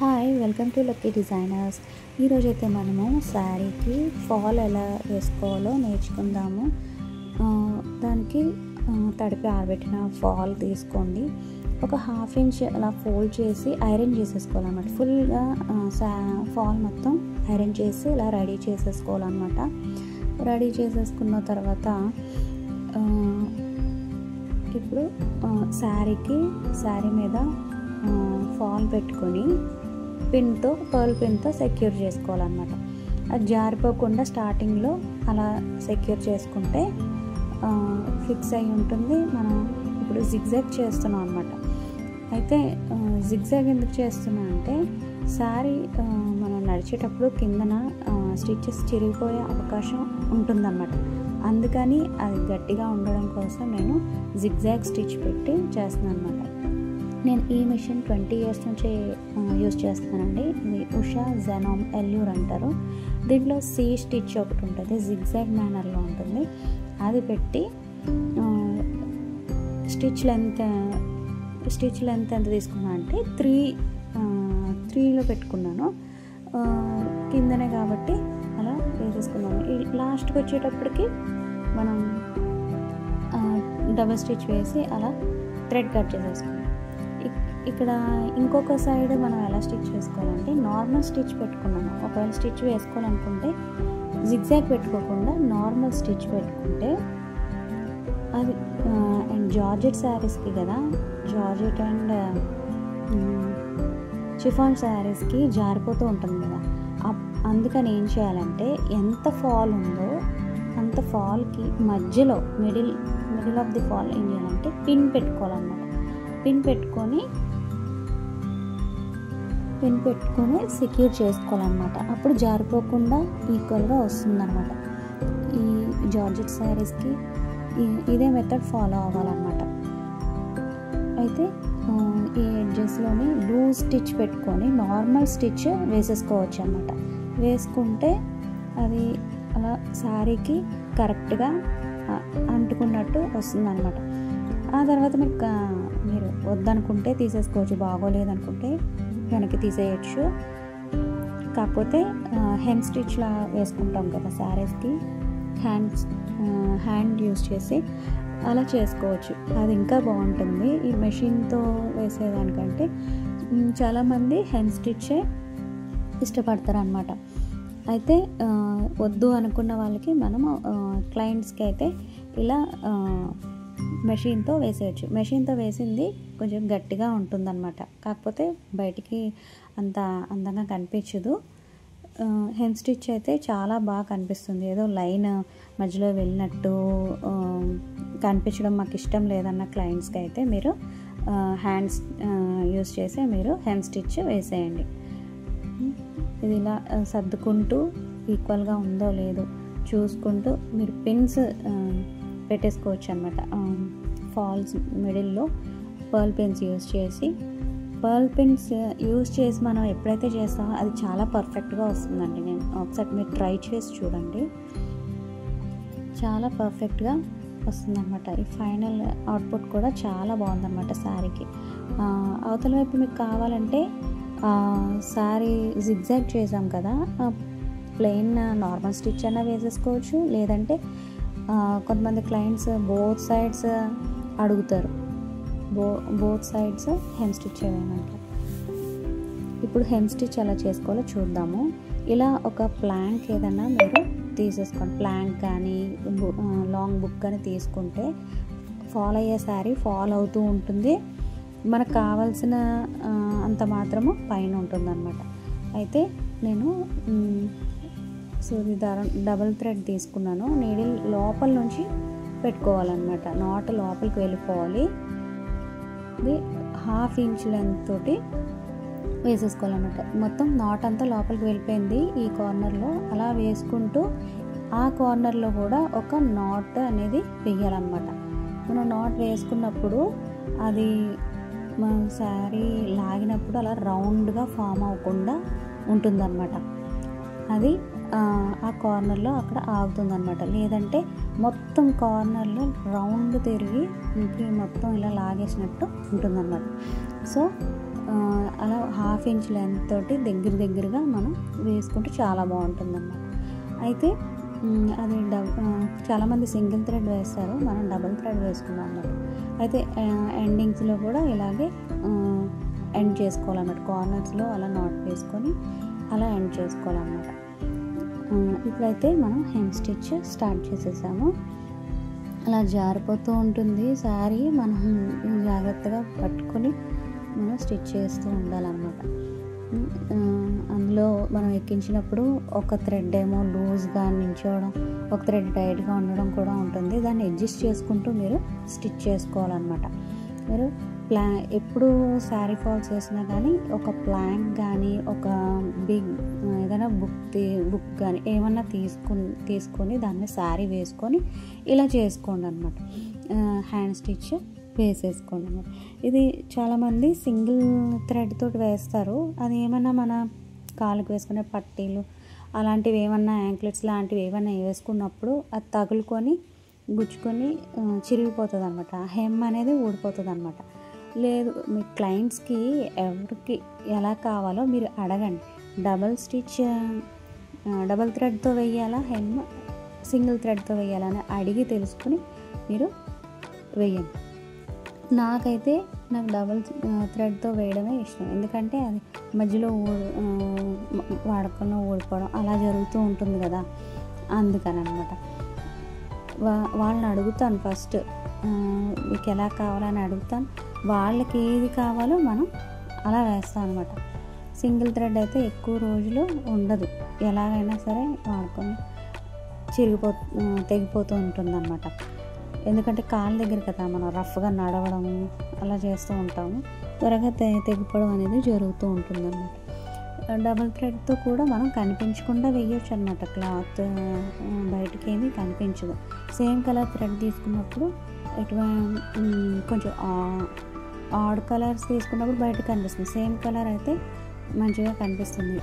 Hi welcome to lucky designers. ఈరోజైతే మనము శారీకి ఫాల్ ఎలా వేసుకోవాలో నేర్చుకుందాము. దానికి తడిపి ఆరబెట్టిన ఫాల్ తీసుకోండి. ఒక 1/2 ఇంచ్ అలా ఫోల్డ్ చేసి ఐరన్ చేసేసుకోవాలన్నమాట. ఫుల్గా ఫాల్ మొత్తం ఐరన్ చేసి ఇలా రెడీ చేసేసుకోవాలన్నమాట. రెడీ చేసేసుకున్న తర్వాత ఇప్పుడు శారీ మీద ఫాల్ పెట్టుకొని పర్ల్ పిన్తో సెక్యూర్ చేసుకోవాలన్నమాట. అది జారిపోకుండా స్టార్టింగ్లో అలా సెక్యూర్ చేసుకుంటే ఫిక్స్ అయి ఉంటుంది. మనం ఇప్పుడు జిగ్జాగ్ చేస్తున్నాం అన్నమాట. అయితే జిగ్జాగ్ ఎందుకు చేస్తున్నా అంటే శారీ మనం నడిచేటప్పుడు కిందన స్టిచెస్ చిరిగిపోయే అవకాశం ఉంటుందన్నమాట. అందుకని అది గట్టిగా ఉండడం కోసం నేను జిగ్జాగ్ స్టిచ్ పెట్టి చేస్తున్నాను అన్నమాట. నేను ఈ మిషన్ 20 ఇయర్స్ నుంచి యూజ్ చేస్తానండి. ఇది ఉషా జెనామ్ ఎల్యూర్ అంటారు. దీంట్లో C స్టిచ్ ఒకటి ఉంటుంది, జిగ్జాగ్ మేనర్లో ఉంటుంది. అది పెట్టి స్టిచ్ లెంత్ ఎంత తీసుకున్నా అంటే 3లో పెట్టుకున్నాను. కిందనే కాబట్టి అలా వేసేసుకున్నాను. లాస్ట్కి వచ్చేటప్పటికి మనం డబల్ స్టిచ్ వేసి అలా థ్రెడ్ కట్ చేసేసుకున్నాం. ఇక్కడ ఇంకొక సైడ్ మనం ఎలా స్టిచ్ చేసుకోవాలంటే నార్మల్ స్టిచ్ పెట్టుకున్నాను. ఒకవేళ స్టిచ్ వేసుకోవాలనుకుంటే జిగ్జాగ్ పెట్టుకోకుండా నార్మల్ స్టిచ్ పెట్టుకుంటే అది అండ్ జార్జెట్ శారీస్కి కదా, జార్జెట్ అండ్ షిఫాన్ శారీస్కి జారిపోతూ ఉంటుంది కదా. అందుకని ఏం చేయాలంటే ఎంత ఫాల్ ఉందో అంత ఫాల్కి మధ్యలో మిడిల్ ఆఫ్ ది ఫాల్ ఏం చేయాలంటే పిన్ పెట్టుకోవాలన్నమాట. పిన్ పెట్టుకొని సెక్యూర్ చేసుకోవాలన్నమాట. అప్పుడు జారిపోకుండా ఈక్వల్గా వస్తుందన్నమాట. ఈ జార్జెట్ శారీస్కి ఇదే మెథడ్ ఫాలో అవ్వాలన్నమాట. అయితే ఈ ఎడ్జెస్లోని లూజ్ స్టిచ్ పెట్టుకొని నార్మల్ స్టిచ్ వేసేసుకోవచ్చు అన్నమాట. వేసుకుంటే అది అలా శారీకి కరెక్ట్గా అంటుకున్నట్టు వస్తుందన్నమాట. ఆ తర్వాత మీరు వద్దనుకుంటే తీసేసుకోవచ్చు, బాగోలేదనుకుంటే వెనక్కి తీసేయచ్చు. కాకపోతే హెమ్ స్టిచ్లా వేసుకుంటాం కదా శారీస్కి, హ్యాండ్ యూజ్ చేసి అలా చేసుకోవచ్చు. అది ఇంకా బాగుంటుంది ఈ మెషిన్తో వేసేదానికంటే. చాలామంది హెమ్ స్టిచ్చే ఇష్టపడతారు అన్నమాట. అయితే వద్దు అనుకున్న వాళ్ళకి మనము క్లయింట్స్కి అయితే ఇలా మెషిన్తో వేసేయచ్చు. మెషిన్తో వేసింది కొంచెం గట్టిగా ఉంటుందన్నమాట. కాకపోతే బయటికి అంత అందంగా కనిపించదు. హెమ్ స్టిచ్ అయితే చాలా బాగా కనిపిస్తుంది. ఏదో లైన్ మధ్యలో వెళ్ళినట్టు కనిపించడం మాకు ఇష్టం లేదన్న క్లయింట్స్కి అయితే మీరు హ్యాండ్స్ యూస్ చేసి మీరు హెమ్ స్టిచ్ వేసేయండి. ఇది ఇలా సర్దుకుంటూ ఈక్వల్గా ఉందో లేదో చూసుకుంటూ మీరు పిన్స్ పెట్టేసుకోవచ్చు అనమాట. ఫాల్స్ మిడిల్లో పర్ల్ పిన్స్ యూజ్ చేసి మనం ఎప్పుడైతే చేస్తామో అది చాలా పర్ఫెక్ట్గా వస్తుందండి. నేను ఒకసారి మీరు ట్రై చేసి చూడండి, చాలా పర్ఫెక్ట్గా వస్తుందన్నమాట. ఈ ఫైనల్ అవుట్పుట్ కూడా చాలా బాగుందన్నమాట శారీకి. అవతల వైపు మీకు కావాలంటే శారీ జిగ్జాగ్ చేసాం కదా, ప్లెయిన్ నార్మల్ స్టిచ్ అయినా వేసేసుకోవచ్చు. లేదంటే కొంతమంది క్లయింట్స్ బోత్ సైడ్స్ అడుగుతారు, బోత్ సైడ్స్ హెమ్ స్టిచ్ వేయమంటారు. ఇప్పుడు హెమ్ స్టిచ్ ఎలా చేసుకోవాలో చూద్దాము. ఇలా ఒక ప్లాంక్ ఏదైనా మీరు తీసేసుకోండి. ప్లాంక్ కానీ లాంగ్ బుక్ కానీ తీసుకుంటే ఫాల్ అయ్యే శారీ ఫాల్ అవుతూ ఉంటుంది. మనకు కావాల్సిన అంత మాత్రము పైన ఉంటుందన్నమాట. అయితే నేను సూది దారం డబల్ థ్రెడ్ తీసుకున్నాను. నీడిల్ లోపల నుంచి పెట్టుకోవాలన్నమాట. నాట్ లోపలికి వెళ్ళిపోవాలి. ఇది 1/2 ఇంచ్ లెంత్ తోటి వేసేసుకోవాలన్నమాట. మొత్తం నాట్ అంతా లోపలికి వెళ్ళిపోయింది. ఈ కార్నర్లో అలా వేసుకుంటూ ఆ కార్నర్లో కూడా ఒక నాట్ అనేది వేయాలన్నమాట. మనం నాట్ వేసుకున్నప్పుడు అది మన శారీ లాగినప్పుడు అలా రౌండ్గా ఫామ్ అవ్వకుండా ఉంటుందన్నమాట. అది ఆ కార్నర్లో అక్కడ ఆగుతుందన్నమాట. లేదంటే మొత్తం కార్నర్లో రౌండ్ తిరిగి ఇంక మొత్తం ఇలా లాగేసినట్టు ఉంటుందన్నమాట. సో అలా 1/2 ఇంచ్ లెంత్ తోటి దగ్గరగా మనం వేసుకుంటే చాలా బాగుంటుందన్నమాట. అయితే అది చాలామంది సింగిల్ థ్రెడ్ వేస్తారు, మనం డబుల్ థ్రెడ్ వేసుకున్నాం అన్నమాట. అయితే ఎండింగ్స్లో కూడా ఇలాగే ఎండ్ చేసుకోవాలన్నమాట. కార్నర్స్లో అలా నాట్ వేసుకొని అలా ఎండ్ చేసుకోవాలన్నమాట. ఇప్పుడైతే మనం హెమ్ స్టిచ్ స్టార్ట్ చేసేసాము. అలా జారిపోతూ ఉంటుంది శారీ, మనం జాగ్రత్తగా పట్టుకొని మనం స్టిచ్ చేస్తూ ఉండాలన్నమాట. అందులో మనం ఎక్కించినప్పుడు ఒక థ్రెడ్ ఏమో లూజ్గా నించోవడం, ఒక థ్రెడ్ టైట్గా ఉండడం కూడా ఉంటుంది. దాన్ని అడ్జస్ట్ చేసుకుంటూ మీరు స్టిచ్ చేసుకోవాలన్నమాట. మీరు ఎప్పుడు శారీ ఫాల్స్ వేసినా కానీ ఒక ప్లాంక్ కానీ ఒక బిగ్ ఏదైనా బుక్ కానీ ఏమన్నా తీసుకొని దాన్ని శారీ వేసుకొని ఇలా చేసుకోండి అన్నమాట. హ్యాండ్ స్టిచ్ వేసేసుకోండి అన్నమాట. ఇది చాలామంది సింగిల్ థ్రెడ్ తోటి వేస్తారు. అది ఏమన్నా మన కాలుకి వేసుకునే పట్టీలు అలాంటివి ఏమన్నా యాంక్లెట్స్ లాంటివి ఏమన్నా వేసుకున్నప్పుడు అది తగులుకొని గుచ్చుకొని చిరిగిపోతుంది అనమాట. హెమ్ అనేది ఊడిపోతుంది అనమాట. లేదు మీ క్లయింట్స్కి ఎవరికి ఎలా కావాలో మీరు అడగండి. డబల్ థ్రెడ్తో వేయాలా హెమ్ సింగిల్ థ్రెడ్తో వేయాలని అడిగి తెలుసుకొని మీరు వేయండి. నాకు డబల్ థ్రెడ్తో వేయడమే ఇష్టం. ఎందుకంటే అది మధ్యలో వాడకుండా ఊడిపోవడం అలా జరుగుతూ ఉంటుంది కదా, అందుకని అనమాట. వాళ్ళని అడుగుతాను ఫస్ట్, మీకు ఎలా కావాలని అడుగుతాను. వాళ్ళకి ఏది కావాలో మనం అలా వేస్తాం అనమాట. సింగిల్ థ్రెడ్ అయితే ఎక్కువ రోజులు ఉండదు, ఎలాగైనా సరే వాడుకొని తెగిపోతూ ఉంటుంది అన్నమాట. ఎందుకంటే కాళ్ళ దగ్గర కదా మనం రఫ్గా నడవడం అలా చేస్తూ ఉంటాము, త్వరగా తెగిపోవడం అనేది జరుగుతూ ఉంటుంది అన్నమాట. డబల్ థ్రెడ్తో కూడా మనం కనిపించకుండా వేయొచ్చు అనమాట. క్లాత్ బయటకి ఏమీ కనిపించదు. సేమ్ కలర్ థ్రెడ్ తీసుకున్నప్పుడు కొంచెం ఆడ్ కలర్స్ తీసుకున్నప్పుడు బయటకు కనిపిస్తుంది, సేమ్ కలర్ అయితే మంచిగా కనిపిస్తుంది.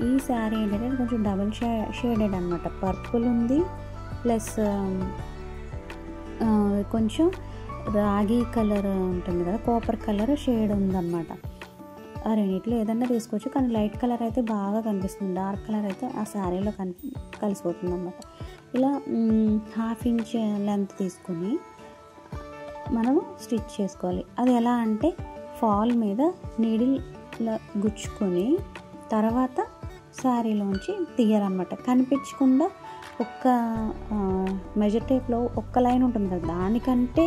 ఈ శారీ ఏంటంటే కొంచెం డబల్ షేడెడ్ అనమాట. పర్పుల్ ఉంది ప్లస్ కొంచెం రాగి కలర్ ఉంటుంది కదా, కాపర్ కలర్ షేడ్ ఉందన్నమాట. ఆ రెండిట్లో ఏదన్నా తీసుకోవచ్చు, కానీ లైట్ కలర్ అయితే బాగా కనిపిస్తుంది, డార్క్ కలర్ అయితే ఆ శారీలో కలిసిపోతుంది అన్నమాట. ఇలా 1/2 ఇంచ్ లెంత్ తీసుకుని మనం స్టిచ్ చేసుకోవాలి. అది ఎలా అంటే ఫాల్ మీద నీడిల్ గుచ్చుకొని తర్వాత శారీలోంచి తీయాలన్నమాట. కనిపించకుండా ఒక్క మెజర్ టేప్లో ఒక్క లైన్ ఉంటుంది కదా, దానికంటే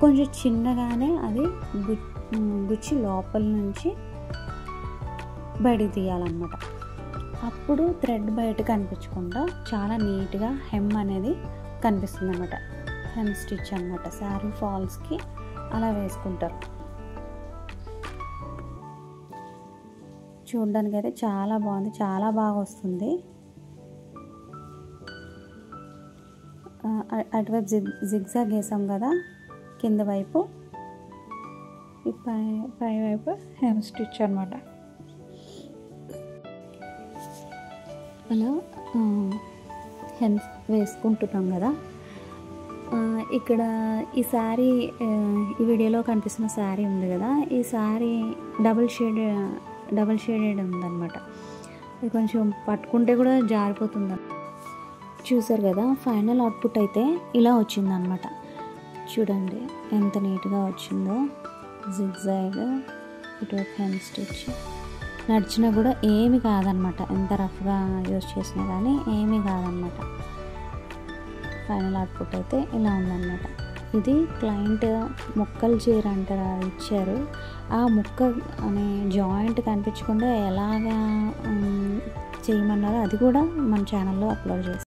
కొంచెం చిన్నగానే అది గుచ్చి లోపల నుంచి బయటికి తీయాలన్నమాట. అప్పుడు థ్రెడ్ బయట కనిపించకుండా చాలా నీట్గా హెమ్ అనేది కనిపిస్తుంది అన్నమాట. హెమ్ స్టిచ్ అన్నమాట. శారీ ఫాల్స్కి అలా వేసుకుంటారు. చూడడానికి అయితే చాలా బాగుంది, చాలా బాగా వస్తుంది. అటువైపు జిగ్జాగ్ వేసాం కదా కింద వైపు, పై వైపు హెమ్ స్టిచ్ అన్నమాట. అలా హెమ్ వేసుకుంటున్నాం కదా. ఇక్కడ ఈ శారీ, ఈ వీడియోలో కనిపిస్తున్న శారీ ఉంది కదా, ఈ శారీ డబుల్ షేడెడ్ ఉందన్నమాట. ఇది కొంచెం పట్టుకుంటే కూడా జారిపోతుంది. చూసారు కదా, ఫైనల్ అవుట్పుట్ అయితే ఇలా వచ్చిందనమాట. చూడండి ఎంత నీట్గా వచ్చిందో. జిగ్జాగ్ ఇటువైపు హెమ్ స్టిచ్ నడిచినా కూడా ఏమి కాదనమాట. ఎంత రఫ్గా యూజ్ చేసినా కానీ ఏమీ కాదనమాట. ఫైనల్ అవుట్పుట్ అయితే ఇలా ఉందన్నమాట. ఇది క్లయింట్ ముక్కలు చీర అంటారు ఇచ్చారు. ఆ ముక్క అనే జాయింట్ కనిపించకుండా ఎలాగా చేయమన్నారో అది కూడా మన ఛానల్లో అప్లోడ్ చేస్తాం.